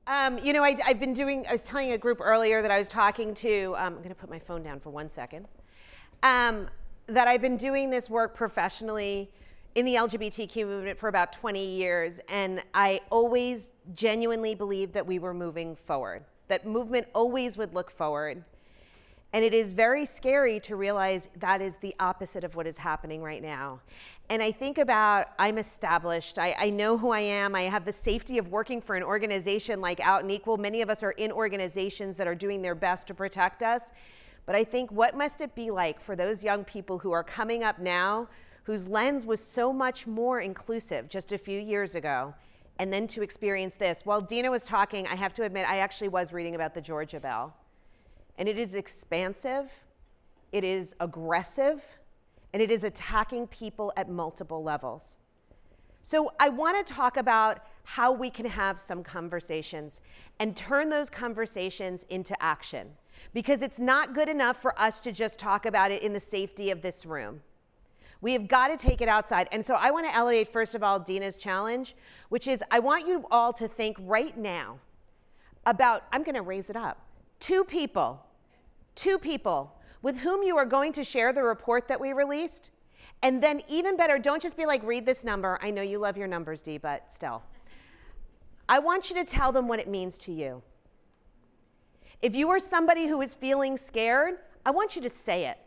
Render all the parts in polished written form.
I was telling a group earlier that I was talking to, I'm going to put my phone down for 1 second, that I've been doing this work professionally in the LGBTQ movement for about 20 years, and I always genuinely believed that we were moving forward, that movement always would look forward. And it is very scary to realize that is the opposite of what is happening right now. And I think about, I'm established, I know who I am, I have the safety of working for an organization like Out and Equal. Many of us are in organizations that are doing their best to protect us. But I think, what must it be like for those young people who are coming up now, whose lens was so much more inclusive just a few years ago, and then to experience this. While Dina was talking, I have to admit, I actually was reading about the Georgia Bell. And it is expansive, it is aggressive, and it is attacking people at multiple levels. So I want to talk about how we can have some conversations and turn those conversations into action. Because it's not good enough for us to just talk about it in the safety of this room. We have got to take it outside. And so I want to elevate, first of all, Dina's challenge, which is, I want you all to think right now about, I'm going to raise it up, two people with whom you are going to share the report that we released. And then even better, don't just be like, read this number. I know you love your numbers, Dee, but still. I want you to tell them what it means to you. If you are somebody who is feeling scared, I want you to say it.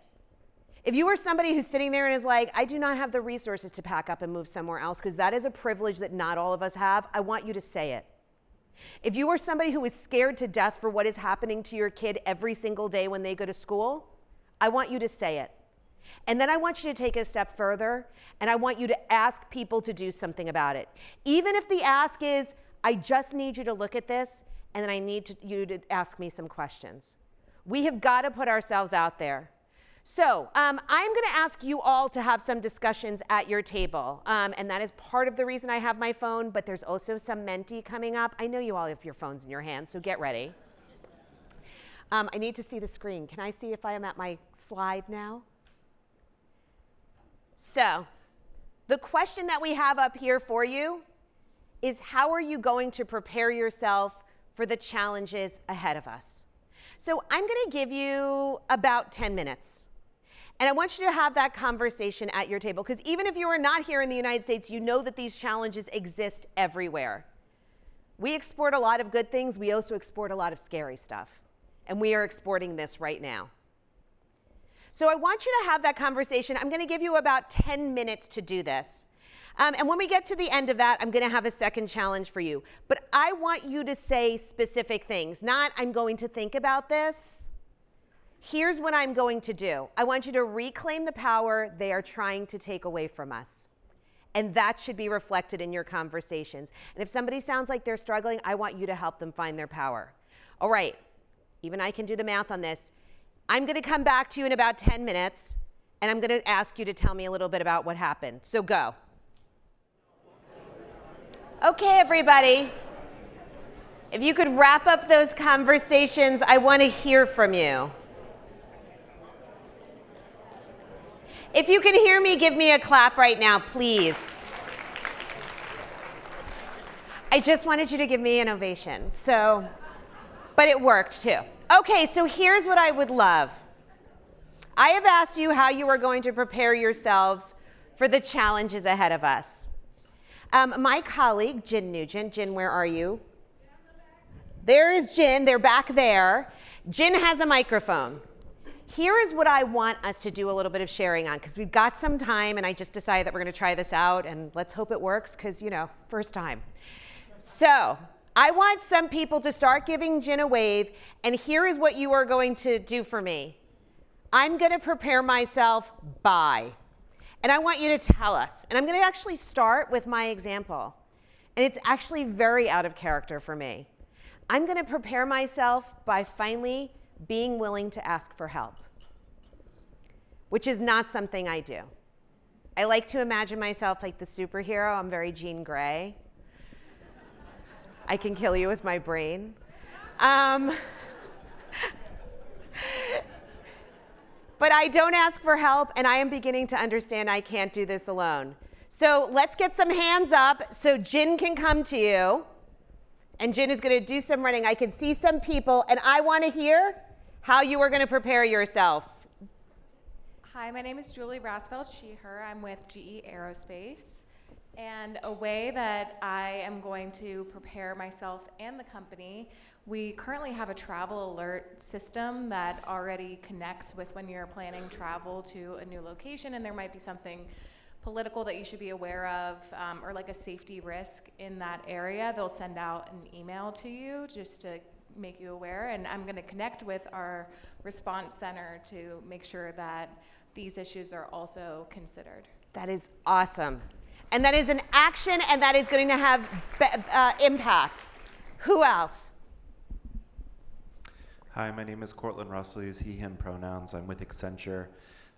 If you are somebody who's sitting there and is like, I do not have the resources to pack up and move somewhere else, because that is a privilege that not all of us have, I want you to say it. If you are somebody who is scared to death for what is happening to your kid every single day when they go to school, I want you to say it. And then I want you to take it a step further, and I want you to ask people to do something about it. Even if the ask is, I just need you to look at this, and then I need you to ask me some questions. We have got to put ourselves out there. So I'm going to ask you all to have some discussions at your table. And that is part of the reason I have my phone, but there's also some Menti coming up. I know you all have your phones in your hands, so get ready. I need to see the screen. Can I see if I am at my slide now? So the question that we have up here for you is, how are you going to prepare yourself for the challenges ahead of us? So I'm going to give you about 10 minutes. And I want you to have that conversation at your table, because even if you are not here in the United States, you know that these challenges exist everywhere. We export a lot of good things. We also export a lot of scary stuff. And we are exporting this right now. So I want you to have that conversation. I'm going to give you about 10 minutes to do this. And when we get to the end of that, I'm going to have a second challenge for you. But I want you to say specific things, not I'm going to think about this. Here's what I'm going to do. I want you to reclaim the power they are trying to take away from us. And that should be reflected in your conversations. And if somebody sounds like they're struggling, I want you to help them find their power. All right, even I can do the math on this. I'm going to come back to you in about 10 minutes, and I'm going to ask you to tell me a little bit about what happened. So go. Okay, everybody. If you could wrap up those conversations, I want to hear from you. If you can hear me, give me a clap right now, please. I just wanted you to give me an ovation, but it worked too. Okay, so here's what I would love. I have asked you how you are going to prepare yourselves for the challenges ahead of us. My colleague, Jen Nugent. Jen, where are you? There is Jen, they're back there. Jen has a microphone. Here is what I want us to do a little bit of sharing on, because we've got some time, and I just decided that we're going to try this out, and let's hope it works, because, you know, first time. So I want some people to start giving Jen a wave, and here is what you are going to do for me. I'm going to prepare myself by, and I want you to tell us. And I'm going to actually start with my example, and it's actually very out of character for me. I'm going to prepare myself by finally being willing to ask for help, which is not something I do. I like to imagine myself like the superhero. I'm very Jean Grey. I can kill you with my brain. But I don't ask for help, and I am beginning to understand I can't do this alone. So let's get some hands up so Jen can come to you. And Jen is going to do some running. I can see some people, and I want to hear how you are going to prepare yourself. Hi, my name is Julie Rasfeld, she, her. I'm with GE Aerospace. And a way that I am going to prepare myself and the company, we currently have a travel alert system that already connects with when you're planning travel to a new location, and there might be something political that you should be aware of, or like a safety risk in that area. They'll send out an email to you just to make you aware, and I'm going to connect with our response center to make sure that these issues are also considered. That is awesome. And that is an action, and that is going to have impact. Who else? Hi, my name is Cortland Russell. Use he, him pronouns. I'm with Accenture.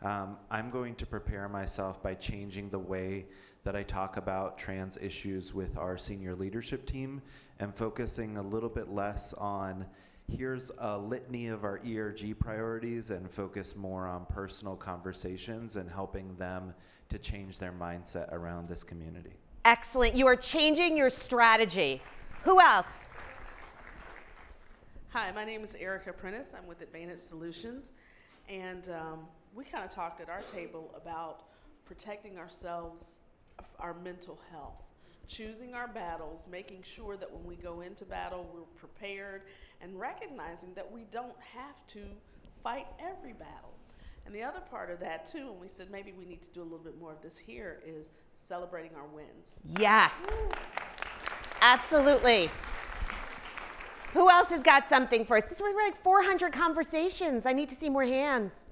I'm going to prepare myself by changing the way that I talk about trans issues with our senior leadership team and focusing a little bit less on here's a litany of our ERG priorities and focus more on personal conversations and helping them to change their mindset around this community. Excellent. You are changing your strategy. Who else? Hi, my name is Erica Prentice. I'm with Advantage Solutions. And we kind of talked at our table about protecting ourselves, our mental health, choosing our battles, making sure that when we go into battle, we're prepared, and recognizing that we don't have to fight every battle. And the other part of that, too, and we said maybe we need to do a little bit more of this here, is celebrating our wins. Yes. Absolutely. Who else has got something for us? This was like 400 conversations. I need to see more hands.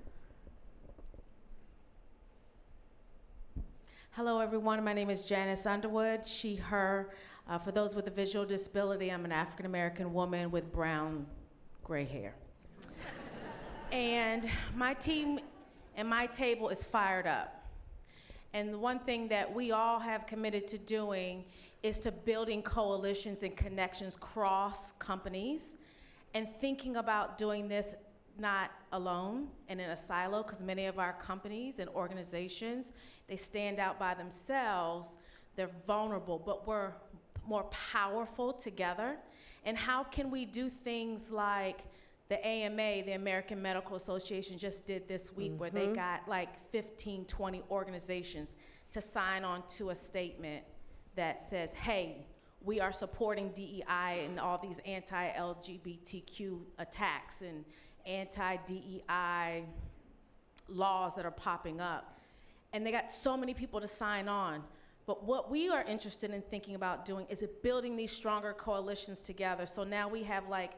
Hello, everyone. My name is Janice Underwood, she, her. For those with a visual disability, I'm an African-American woman with brown, gray hair. And my team and my table is fired up. And the one thing that we all have committed to doing is to building coalitions and connections cross companies and thinking about doing this not alone and in a silo, because many of our companies and organizations, they stand out by themselves, they're vulnerable, but we're more powerful together. And how can we do things like the AMA, the American Medical Association, just did this week, where they got like 15, 20 organizations to sign on to a statement that says, hey, we are supporting DEI and all these anti-LGBTQ attacks and anti-DEI laws that are popping up. And they got so many people to sign on. But what we are interested in thinking about doing is building these stronger coalitions together. So now we have like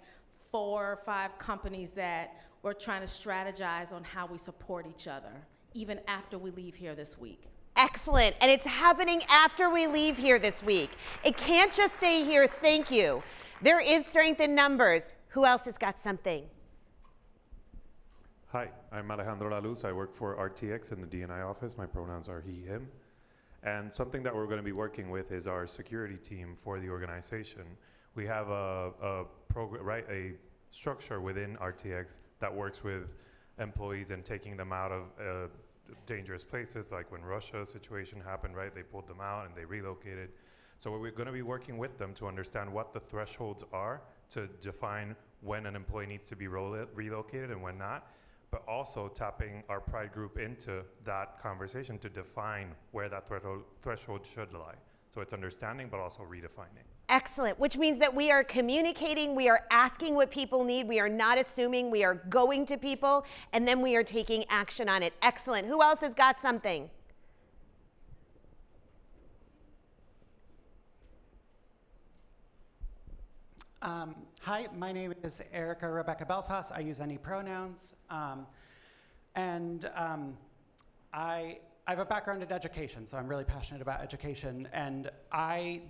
4 or 5 companies that we're trying to strategize on how we support each other, even after we leave here this week. Excellent. And it's happening after we leave here this week. It can't just stay here. Thank you. There is strength in numbers. Who else has got something? Hi, I'm Alejandro La Luz. I work for RTX in the D&I office. My pronouns are he, him. And something that we're going to be working with is our security team for the organization. We have a program, right, a structure within RTX that works with employees and taking them out of dangerous places, like when Russia situation happened, right? They pulled them out and they relocated. So we're going to be working with them to understand what the thresholds are to define when an employee needs to be relocated and when not, but also tapping our Pride group into that conversation to define where that threshold should lie. So it's understanding, but also redefining. Excellent, which means that we are communicating, we are asking what people need, we are not assuming, we are going to people, and then we are taking action on it. Excellent. Who else has got something? Hi, my name is Erica Rebecca Belshaus. I use any pronouns. I have a background in education, so I'm really passionate about education. And I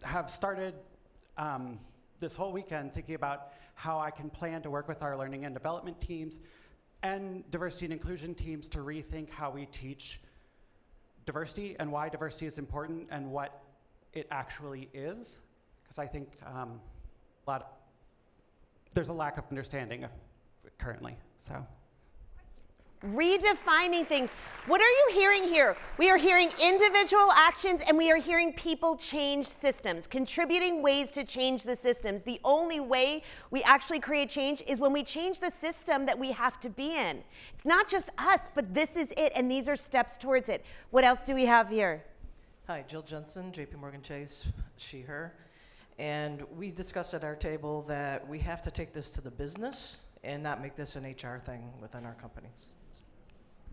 have started this whole weekend thinking about how I can plan to work with our learning and development teams and diversity and inclusion teams to rethink how we teach diversity and why diversity is important and what it actually is. Because I think there's a lack of understanding currently. So, Redefining things. What are you hearing here? We are hearing individual actions and we are hearing people change systems, contributing ways to change the systems. The only way we actually create change is when we change the system that we have to be in. It's not just us, but this is it, and these are steps towards it. What else do we have here? Hi, Jill Jensen, JP Morgan Chase, she, her. And we discussed at our table that we have to take this to the business and not make this an HR thing within our companies.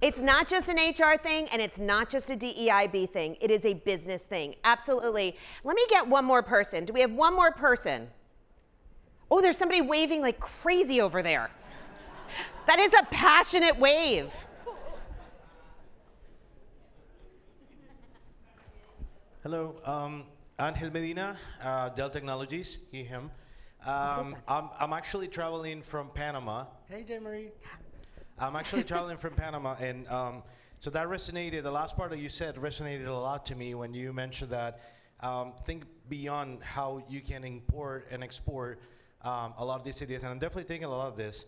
It's not just an HR thing, and it's not just a DEIB thing. It is a business thing. Absolutely. Let me get one more person. Do we have one more person? Oh, there's somebody waving like crazy over there. That is a passionate wave. Hello, Angel Medina, Dell Technologies, he, him. I'm actually traveling from Panama. Hey, J. Marie. I'm actually traveling from Panama, and so that resonated, the last part that you said resonated a lot to me when you mentioned that think beyond how you can import and export a lot of these ideas, and I'm definitely taking a lot of this.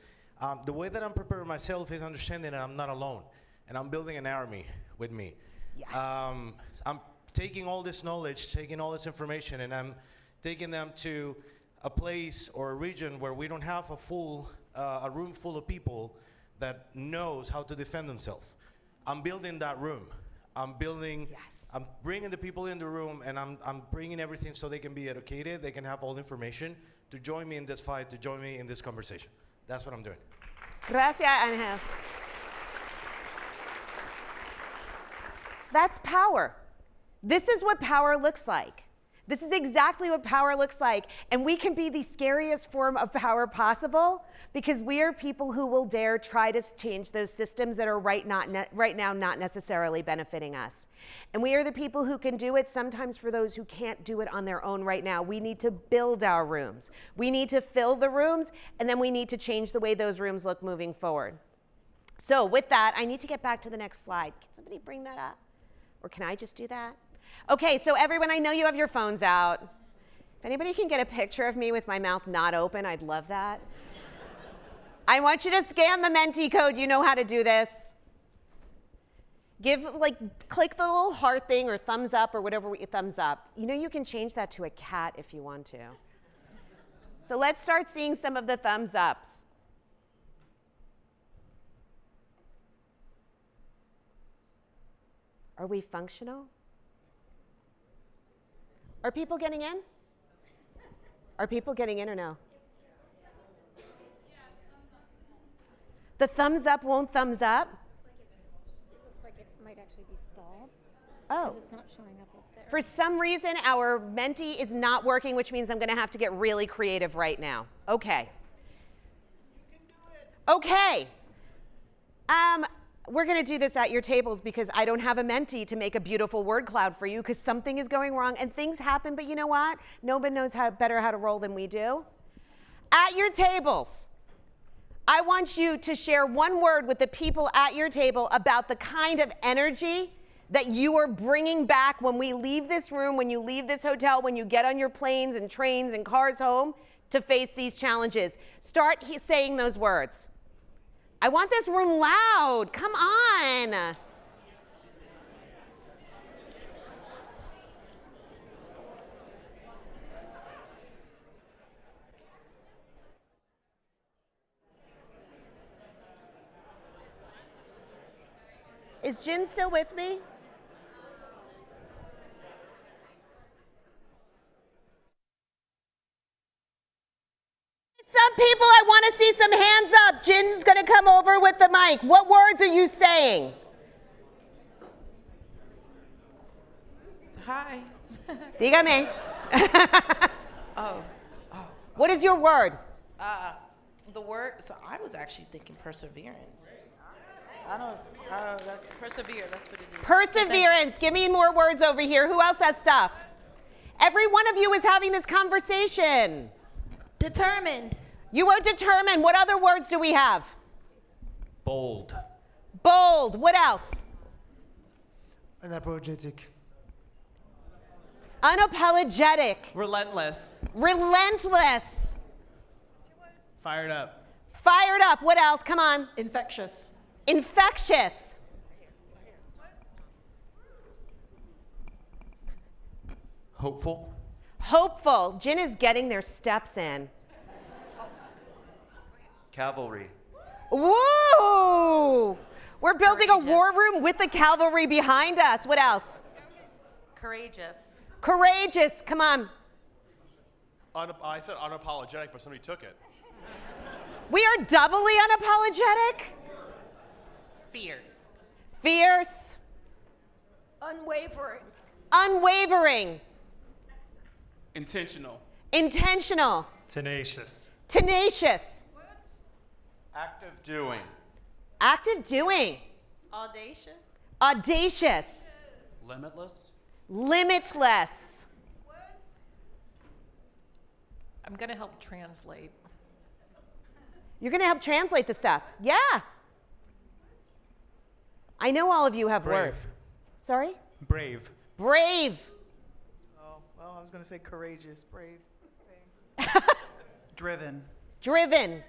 The way that I'm preparing myself is understanding that I'm not alone, and I'm building an army with me. Yes. I'm taking all this knowledge, taking all this information, and I'm taking them to a place or a region where we don't have a room full of people that knows how to defend themselves. I'm building that room. I'm bringing the people in the room, and I'm bringing everything so they can be educated, they can have all the information to join me in this fight, to join me in this conversation. That's what I'm doing. Gracias, Angel. That's power. This is what power looks like. This is exactly what power looks like. And we can be the scariest form of power possible because we are people who will dare try to change those systems that are right now not necessarily benefiting us. And we are the people who can do it sometimes for those who can't do it on their own right now. We need to build our rooms. We need to fill the rooms, and then we need to change the way those rooms look moving forward. So with that, I need to get back to the next slide. Can somebody bring that up? Or can I just do that? Okay, so everyone, I know you have your phones out. If anybody can get a picture of me with my mouth not open, I'd love that. I want you to scan the Menti code. You know how to do this. Click the little heart thing or thumbs up or whatever, thumbs up. You know you can change that to a cat if you want to. So let's start seeing some of the thumbs ups. Are we functional? Are people getting in? Are people getting in or no? The thumbs up won't thumbs up? It looks like it might actually be stalled. Oh. Because it's not showing up there. For some reason, our Menti is not working, which means I'm going to have to get really creative right now. Okay. You can do it. Okay. We're going to do this at your tables because I don't have a Menti to make a beautiful word cloud for you because something is going wrong and things happen, but you know what? Nobody knows better how to roll than we do. At your tables, I want you to share one word with the people at your table about the kind of energy that you are bringing back when we leave this room, when you leave this hotel, when you get on your planes and trains and cars home to face these challenges. Start saying those words. I want this room loud. Come on. Is Jen still with me? Some people, I want to see some hands up. Jin's going to come over with the mic. What words are you saying? Hi. Dígame. Oh. What is your word? The word, so I was actually thinking perseverance. That's persevere, that's what it is. Perseverance. Give me more words over here. Who else has stuff? Every one of you is having this conversation. Determined. You are determined. What other words do we have? Bold. Bold. What else? Unapologetic. Unapologetic. Relentless. Relentless. Fired up. Fired up. What else? Come on. Infectious. Infectious. Hopeful. Hopeful. Jen is getting their steps in. Cavalry. Woo! We're building a war room with the cavalry behind us. What else? Courageous. Courageous. Come on. I said unapologetic, but somebody took it. We are doubly unapologetic. Fierce. Fierce. Unwavering. Unwavering. Intentional. Intentional. Tenacious. Tenacious. Active doing. Active doing. Audacious. Audacious. Limitless. Limitless. I'm going to help translate. You're going to help translate the stuff. Yeah. I know all of you have words. Sorry? Brave. Brave. Oh, well, I was going to say courageous, brave. Driven. Driven.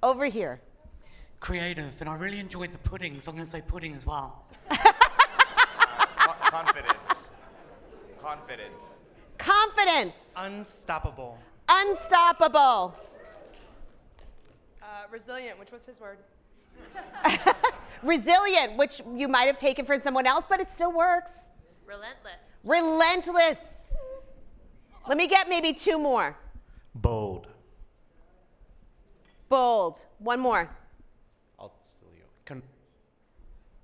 Over here. Creative, and I really enjoyed the pudding, so I'm going to say pudding as well. Confidence. Confidence. Confidence. Unstoppable. Unstoppable. Resilient, which was his word. Resilient, which you might have taken from someone else, but it still works. Relentless. Relentless. Let me get maybe two more. Bold. Bold. One more. I'll steal you.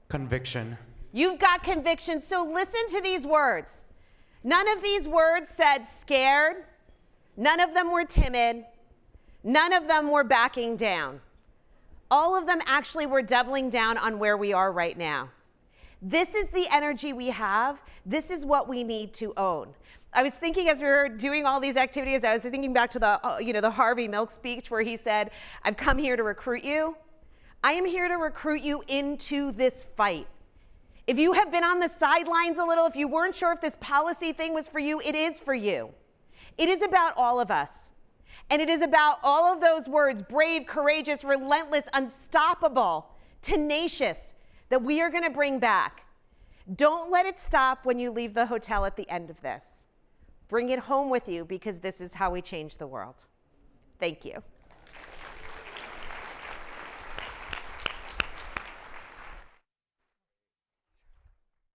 Conviction. You've got conviction, so listen to these words. None of these words said scared. None of them were timid. None of them were backing down. All of them actually were doubling down on where we are right now. This is the energy we have. This is what we need to own. I was thinking as we were doing all these activities, I was thinking back to the Harvey Milk speech where he said, I've come here to recruit you. I am here to recruit you into this fight. If you have been on the sidelines a little, if you weren't sure if this policy thing was for you, it is for you. It is about all of us. And it is about all of those words, brave, courageous, relentless, unstoppable, tenacious, that we are going to bring back. Don't let it stop when you leave the hotel at the end of this. Bring it home with you because this is how we change the world. Thank you.